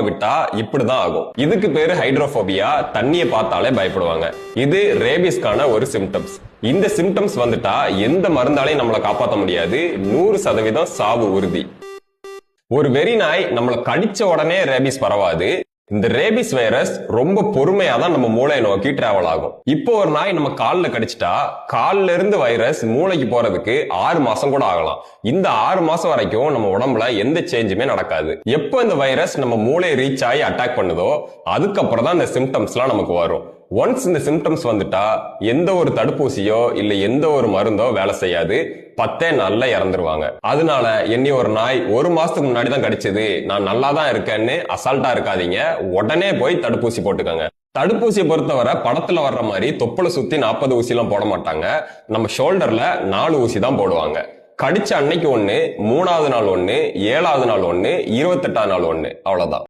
விட்டா இப்படிதான் ஆகும். இதுக்கு பேரு ஹைட்ரோபோபியா. தண்ணியை பார்த்தாலே பயப்படுவாங்க. இது ரேபிஸ்கான ஒரு சிம்டம்ஸ். இந்த சிம்டம்ஸ் வந்துட்டா எந்த மருந்தாலையும் நம்மளை காப்பாற்ற முடியாது. 100% சாவு உறுதி. ஒரு வெறி நாய் நம்மளை கடிச்ச உடனே ரேபிஸ் பரவாது. இந்த ரேபிஸ் வைரஸ் ரொம்ப பொறுமையா தான் நம்ம மூளையை நோக்கி டிராவல் ஆகும். இப்போ ஒரு நாய் நம்ம கால்ல கடிச்சிட்டா கால்ல இருந்து வைரஸ் மூளைக்கு போறதுக்கு 6 மாசம் கூட ஆகலாம். இந்த 6 மாசம் வரைக்கும் நம்ம உடம்புல எந்த சேஞ்சுமே நடக்காது. எப்போ இந்த வைரஸ் நம்ம மூளையை ரீச் ஆகி அட்டாக் பண்ணுதோ அதுக்கப்புறம் தான் இந்த சிம்டம்ஸ் எல்லாம் நமக்கு வரும். ஒன்ஸ் இந்த சிம்டம்ஸ் வந்துட்டா எந்த ஒரு தடுப்பூசியோ இல்ல எந்த ஒரு மருந்தோ வேலை செய்யாது. 10 நாள்ல இறந்துருவாங்க. அதனால என்னை ஒரு நாய் 1 மாசத்துக்கு முன்னாடி தான் கடிச்சது, நான் நல்லா தான் இருக்கேன்னு அசால்ட்டா இருக்காதீங்க. உடனே போய் தடுப்பூசி போட்டுக்கோங்க. தடுப்பூசியை பொறுத்தவரை படத்துல வர்ற மாதிரி தொப்புளை சுத்தி 40 ஊசி எல்லாம் போட மாட்டாங்க. நம்ம ஷோல்டர்ல 4 ஊசி தான் போடுவாங்க. கடிச்ச அன்னைக்கு 1, 3வது நாள் 1, 7வது நாள் 1, 28வது நாள் 1, அவ்வளவுதான்.